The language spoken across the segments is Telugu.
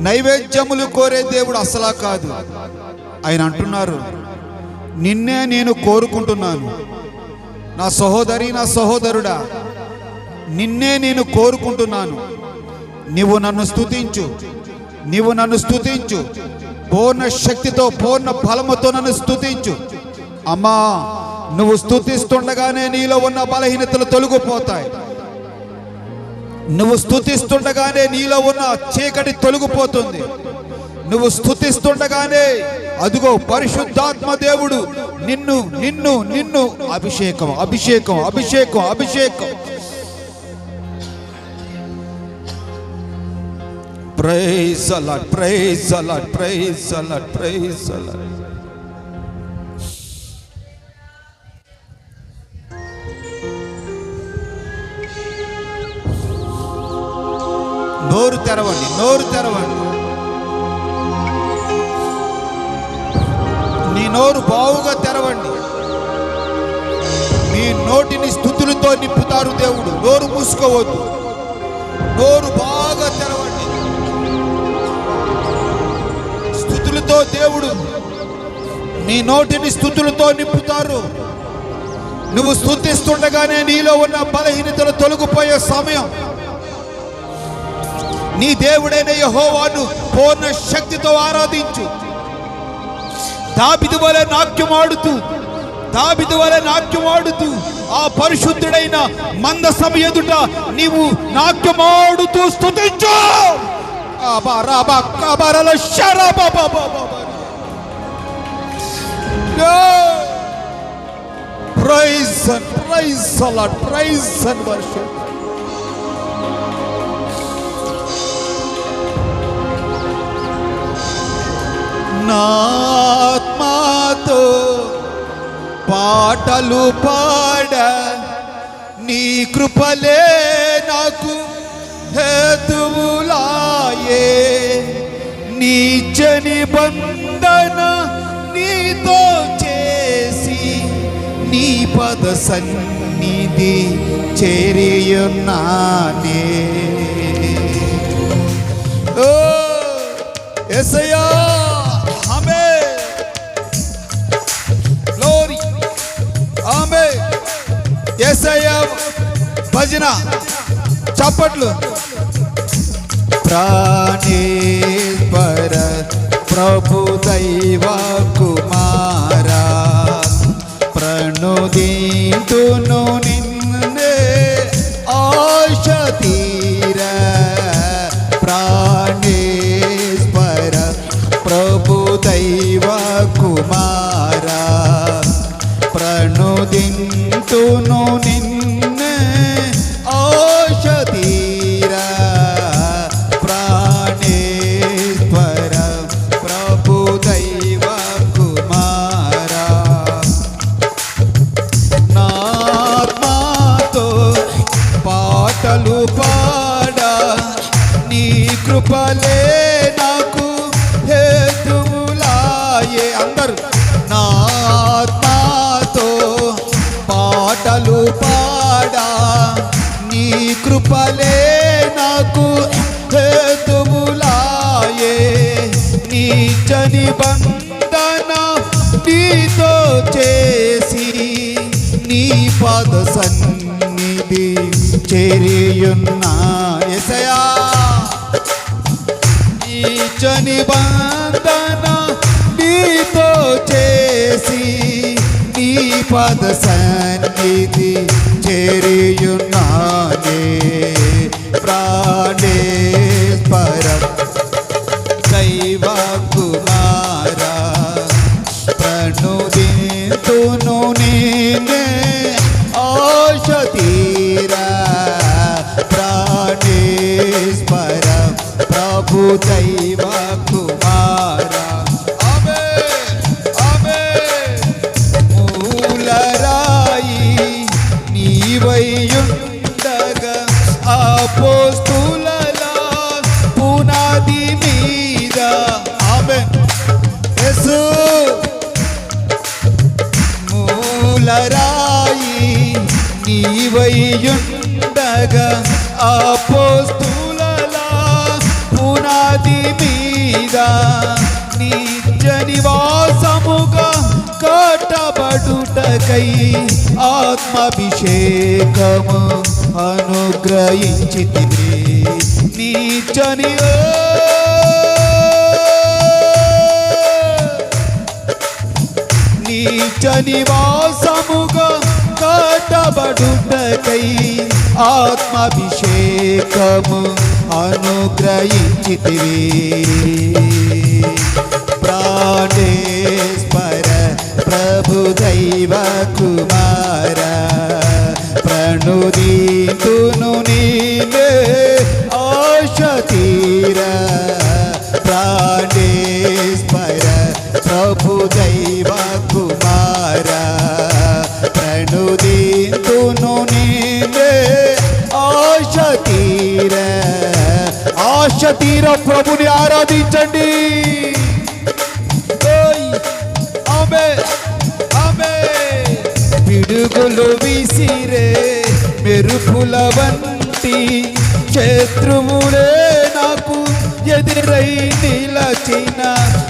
నైవేద్యములు కోరే దేవుడు అసలా కాదు. ఆయన అంటున్నారు, నిన్నే నేను కోరుకుంటున్నాను. నా సహోదరి, నా సహోదరుడా, నిన్నే నేను కోరుకుంటున్నాను. నీవు నన్ను స్తుతించు, నీవు నన్ను స్తుతించు, పూర్ణ శక్తితో పూర్ణ బలముతో నన్ను స్తుతించు. అమ్మా, నువ్వు స్తుతిస్తుండగానే నీలో ఉన్న బలహీనతలు తొలగిపోతాయి. నువ్వు స్తుతిస్తుండగానే నీలో ఉన్న చీకటి తొలగిపోతుంది. నువ్వు స్తుతిస్తుండగానే అదుగో పరిశుద్ధాత్మ దేవుడు నిన్ను నిన్ను నిన్ను అభిషేకం అభిషేకం అభిషేకం అభిషేకం. Praise the Lord, praise the Lord, praise the Lord, praise the Lord. నోరు తెరవండి, నోరు తెరవండి. నీ నోరు బావుగా తెరవండి. నీ నోటిని స్తుతులతో నింపుతారు దేవుడు. నోరు మూసుకోవద్దు, నోరు బాగా తెరవండి. స్తుతులతో దేవుడు నీ నోటిని స్తుతులతో నింపుతారు. నువ్వు స్తుతిస్తుండగానే నీలో ఉన్న బలహీనతలు తొలగిపోయే సమయం. నీ దేవుడైన యెహోవాను పూర్ణ శక్తితో ఆరాధించు. దావీదు వలె నాట్యమాడుతూ, దావీదు వలె నాట్యమాడుతూ ఆ పరిశుద్ధుడైన మందసం ఎదుట నీవు నాట్యమాడుతూ స్తుతించు. Praise and praise the Lord, praise and worship. నా ఆత్మతో పాటలు పాడ, నీ కృపలే నాకు హేతువులాయే. నిత్య నిబంధన నీతో చేసి, నీ పద సన్నిధి చేరియున్నానే. ఓ యేసయ్యా, యేసయ్యా భజన చప్పట్లు. ప్రాణేశ్వర ప్రభు దైవ కుమారా, ప్రణుదింతును నిన్నే ఆశ తీర. ప్రాణేశ్వర ప్రభు దైవ కుమారా, ప్రణుదింతును నిన్నే ఆశ తీర. ప్రాణేశ్వర ప్రభు దైవ కుమారా, నా ఆత్మతో పాటలు పాడ, నీ కృపలే నాకు హేతువులాయే. అందరూ నా పాటలు పాడా, నీ కృపలే నాకు హేతువులాయే. నిత్య నిబంధన నీతో చేసి, నీ పద సన్నిధి చేరియున్నా. యేసయ్యా, నిత్య నిబంధన నీతో చేసి, నీ పద సన్నిధి చేరియున్నానే. ప్రాణేశ్వర దైవ కుమారా, ప్రణుదింతును నిన్నే ఆశ తీర. ప్రాణేశ్వర ప్రభు దైవ కుమారా. నీవైయుండగా అపోస్తుల పునాది మీద. ఆమేన్. యేసు మూలరాయి, నీవైయుండగా అపోస్తుల పునాది మీద. మీద నిత్య నివాసముగా కట్టబడుటకై ఆత్మాభిషేకము అనుగ్రహించితివి. నీచ నివాసముగా కట్టబడుటకై ఆత్మాభిషేకము అనుగ్రహించితివి. ప్రాణేశ్వర ప్రభు దైవ కుమార ప్రణుదీతును నీవే ఆశ తీర. ప్రాణేశ్వర ప్రభు దైవ కుమార ప్రణుదీతును నీవే ఆశ తీర. ఆశ తీర ప్రభుని ఆరాధించండి. పిడుగులు విసిరే మెరుపుల వంటి శత్రువులే నాకు ఎదురై నిలచిన.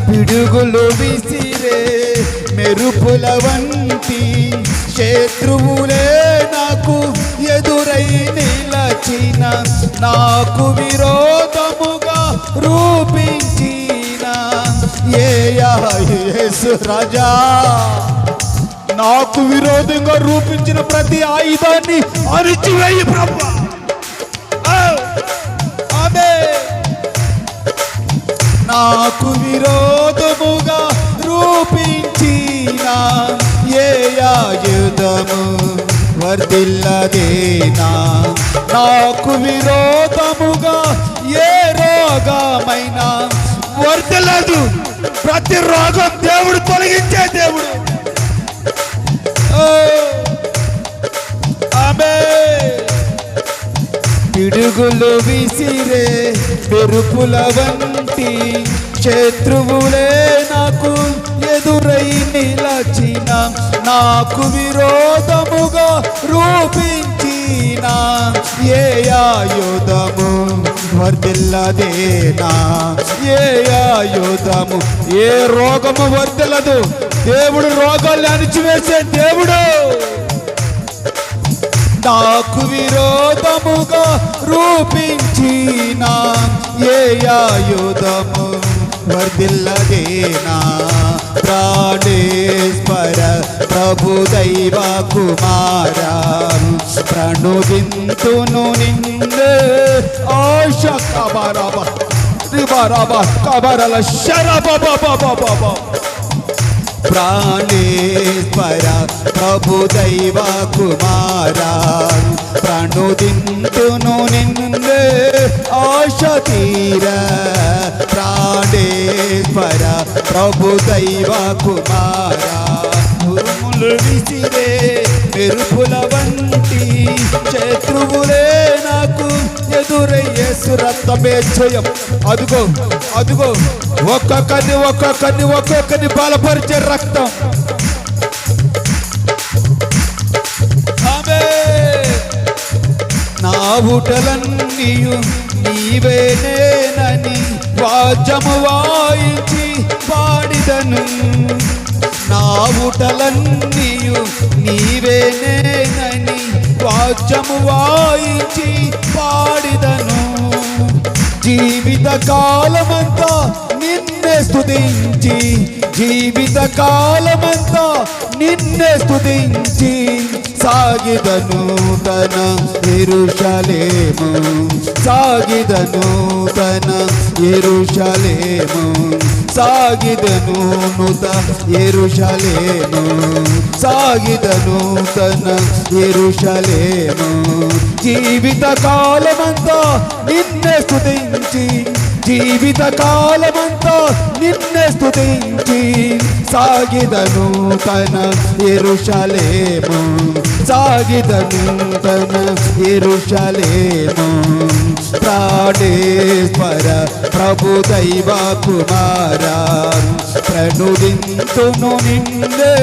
పిడుగులు విసిరే మెరుపుల వంటి శత్రువులే నాకు ఎదురై నిలచిన. నాకు విరోధముగా రూపించిన యేసు రాజా, నాకు విరోధంగా రూపించిన ప్రతి ఆయుధాన్ని అరిచివేయి ప్రభువా. నాకు విరోధముగా రూపించిన ఏ ఆయుధము వర్ధిల్లదేనా. నాకు విరోధముగా ఏ రోగమైనా వర్ధిల్లదు. ప్రతి రోగం దేవుడు తొలగించే దేవుడు. పిడుగులు విసిరే మెరుపుల వంటి శత్రువులే నాకు ఎదురై నిలచిన. నాకు విరోధముగా రూపించిన ఏ ఆయుధము వర్ధిల్లదేనా. ఏ ఆయుధము ఏ రోగము వర్ధిల్లదు. దేవుడు రోగాల్ని అణిచివేసే దేవుడు. నాకు విరోధముగా రూపించిన ఏ ఆయుధము వర్ధిల్లదేనా. ప్రాణేశ్వర ప్రభు దైవ కుమార ప్రణుదింతును నిన్నే ఆశ. కబరబ రిబరబ కబరల శరబబబబబబ. ప్రాణేశ్వర ప్రభు దైవ కుమార ప్రణుదింతును నిన్నే ఆశ తీర. ప్రాణేశ్వర ప్రభు దైవ కుమార ఉరుములు విసిరే మెరుపుల వంటి శత్రువులే నాకు ఎదురై యేసు రక్తమే జయం. అదుగో అదుగో ఒక్కొక్కరిని బలపరిచే రక్తం. నా ఊటలన్నీయు నీవేనేనని వాద్యము వాయించి పాడిదను. నా ఊటలన్నీయు నీవేనేనని వాద్యము వాయించి పాడిదను. జీవిత కాలమంతా నిన్నే స్తుతించి, జీవిత కాలమంతా నిన్నే స్తుతించి సాగిదను తన యెరూషలేము. సాగిదను తన యెరూషలేము. సాగిదను నుత యెరూషలేము. సాగిదను తన యెరూషలేము. జీవిత కాలమంతా నిన్నే స్తుతించి, జీవిత కాలమంతా నిన్నే స్తుతించి సాగిదను తన యెరూషలేము. సాగిదను తన యెరూషలేము. ప్రాణేశ్వర ప్రభు దైవ కుమార ప్రణుదింతును నిన్నే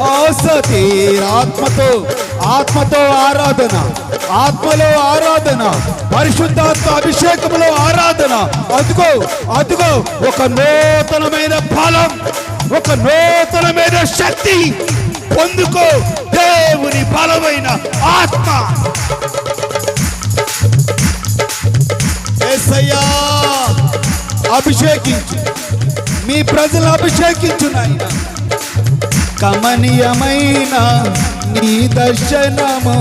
ఆశ తీర. ఆత్మతో ఆరాధన, ఆత్మలో ఆరాధన, పరిశుద్ధాత్మ అభిషేకములో ఆరాధన. అదుగో అదుగో ఒక నూతనమైన బలం, ఒక నూతనమైన శక్తి పొందుకో. దేవుని బలమైన ఆత్మ. యేసయ్యా అభిషేకించు, మీ ప్రజలు అభిషేకించు నాయన. కమనీయమైన నీ దర్శనము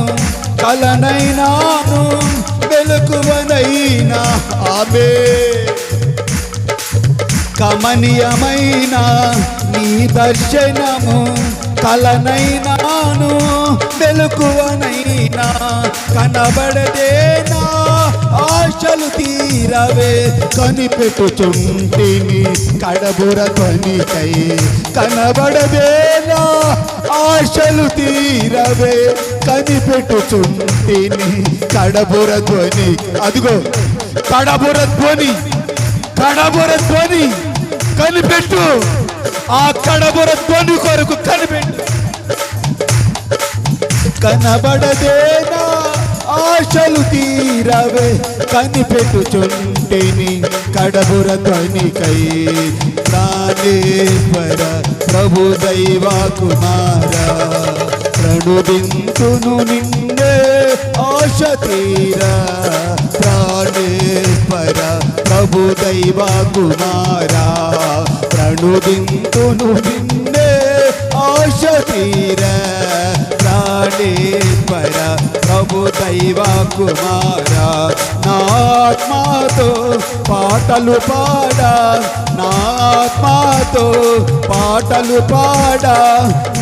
కలనైనాను వెలుగువనైనా. ఆమె కమనీయమైన నీ దర్శనము కలనైనాను వెలుగువనైనా. కనబడదేనా ఆశలు తీరవే కనిపెట్టుచుంటిని కడబుర ధ్వనికై. కనబడదేనా ఆశలు తీరవే కనిపెట్టుచుంటిని కడబుర ధ్వని. అదిగో కడబుర ధ్వని, కడబుర ధ్వని కనిపెట్టు. ఆ కడబుర ధ్వని కొరకు కనిపెట్టు. కనబడదేనా ఆశలు తీరవే కనిపెట్టుచుంటిని కడబుర ధ్వనికై. ప్రాణేశ్వర ప్రభు దైవ కుమార ప్రణుదింతును నిన్నే ఆశ తీర. ప్రాణేశ్వర ప్రభు దైవ కుమార ప్రణుదింతును నిన్నే ఆశ తీర. ప్రాణేశ్వర ప్రభు దైవ కుమార నా ఆత్మతో పాటలు పాడ, నా ఆత్మతో పాటలు పాడ.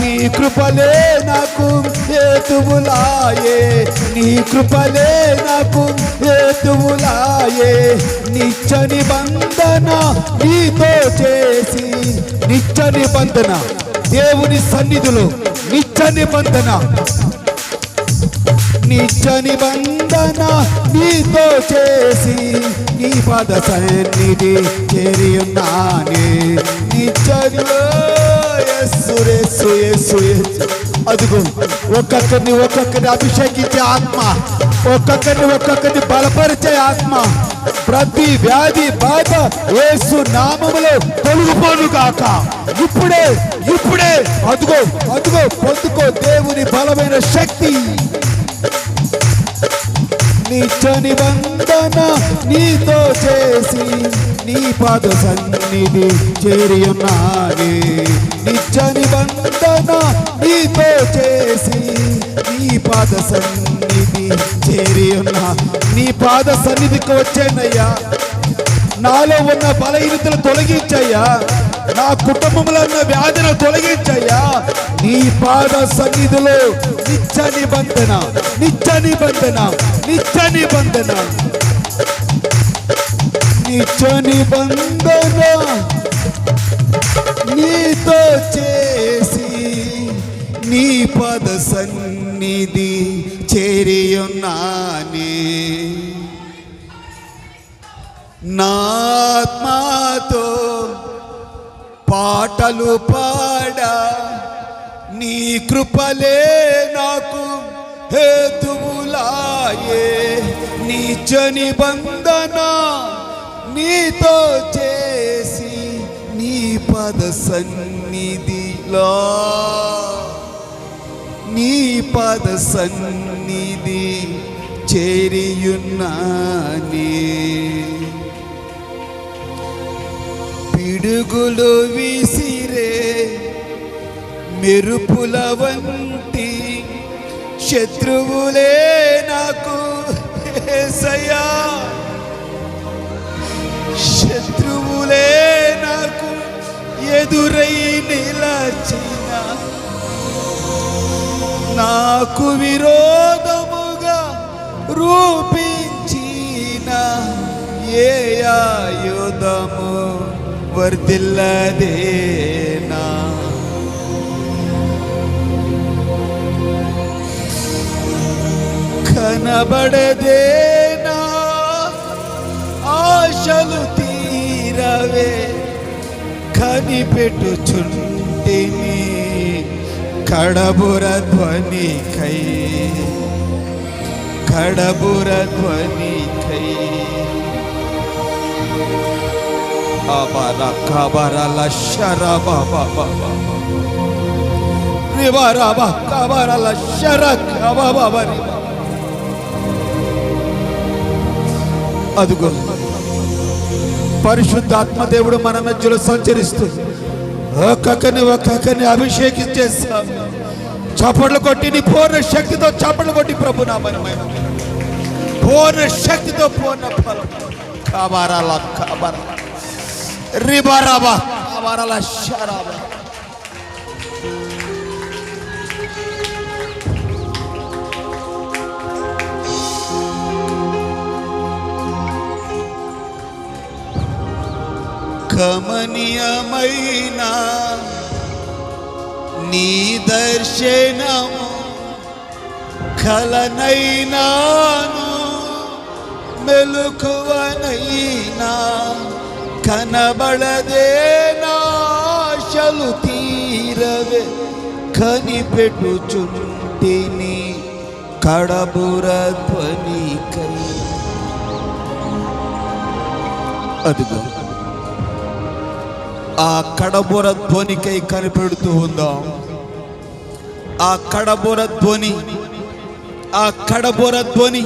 నీ కృపలే నాకు హేతువులాయే, నీ కృపలే నాకు హేతువులాయే. నిత్య నిబంధన నీతో చేసి, నిత్య నిబంధన దేవుని సన్నిధిలో నిత్య నిబంధన, నిత్య నిబంధన నీతో చేసి నీ పద సన్నిధి చేరి ఉన్నానే. అదిగో ఒక్కొక్కరిని అభిషేకించే ఆత్మ, ఒక్కొక్కరిని బలపరిచే ఆత్మ. ప్రతి వ్యాధి బాధ యేసు నామములో తొలగిపోను గాక. ఇప్పుడే ఇప్పుడే అదుగో అదుగో పొందుకో దేవుని బలమైన శక్తి. నిత్య నిబంధన నీతో చేసి నీ పాద సన్నిధి చేరి ఉన్నానే. నిత్య నిబంధన నీతో చేసి నీ పాద సన్నిధి చేరి ఉన్నా. నీ పాద సన్నిధికి వచ్చానయ్యా. నాలో ఉన్న బలహీనతలు తొలగించయ్యా, నా కుటుంబంలో ఉన్న వ్యాధులు తొలగించయ్యా. నీ పాద సన్నిధిలో నిత్య నిబంధన, నిత్య నిబంధన, నిత్య నిబంధన, నిత్య నిబంధన నీతో చేసి నీ పద సన్నిధి చేరి ఉన్నానే. నా ఆత్మతో పాటలు పాడ, నీ కృపలే నాకు హేతువులాయే. నిత్య నిబంధన నీతో చేసి నీ పద సన్నిధిలో, నీ పద సన్నిధి చేరియున్నానే. పిడుగులు విసిరే మెరుపుల వంటి శత్రువులే నాకు యేసయ్యా, శత్రువులే నాకు ఎదురై నిలచిన, నాకు విరోధముగా రూపించిన ఏ ఆయుధము వర్ధిల్లదేనా. కనబడదేనా ఆశలు తీరవే కనిపెట్టుచుంటిని కడబుర ధ్వనికై. కడబుర ధ్వనికై అబర కబరల శరబబ రిబరబ కబరల శరకబబరి. అదుగో పరిశుద్ధాత్మ దేవుడు మన మధ్యలో సంచరిస్తూ ఒక్కొక్కరిని అభిషేకించేస్తాం. చప్పట్లు కొట్టి నీ పూర్ణ శక్తితో చప్పట్లు కొట్టి ప్రభు నామమైన పూర్ణ శక్తితో పూర్ణ ఫలం కబరల కబర రిబరబ కబరల శరబ. కమనీయమైన నీ దర్శనము కలనైనాను మెలకువనైనా కనబడదే నాశలు తీరవే కనిపెట్టుచుంటిని కడబుర ధ్వనికై. అదిగో ఆ కడబుర ధ్వనికై కనిపెడుతూ ఉందాం. ఆ కడబుర ధ్వని, ఆ కడబుర ధ్వని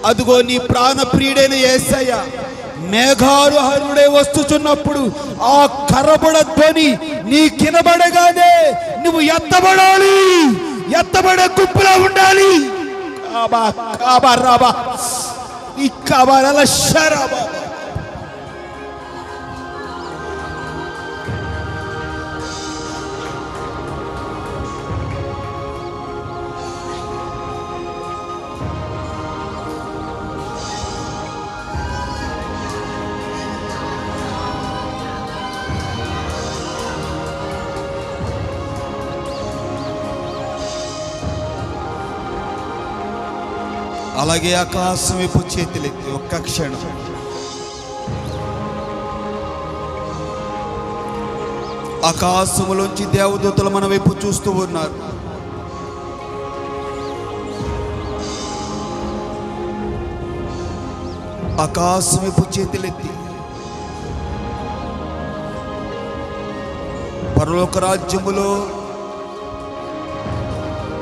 అదిగో నీ ప్రాణప్రియుడైన యేసయ్య మేఘారుహరుడే వస్తుచున్నప్పుడు ఆ కడబుర ధ్వని నీ కినబడగానే నువ్వు ఎత్తబడాలి, ఎత్తబడే గుంపులో ఉండాలి. ఈ కబరల శరబ. అలాగే ఆకాశం వైపు చేతులెత్తి ఒక్క క్షణం ఆకాశములోంచి దేవదూతలు మన వైపు చూస్తూ ఉన్నారు. ఆకాశం వైపు చేతులెత్తి పరలోక రాజ్యములో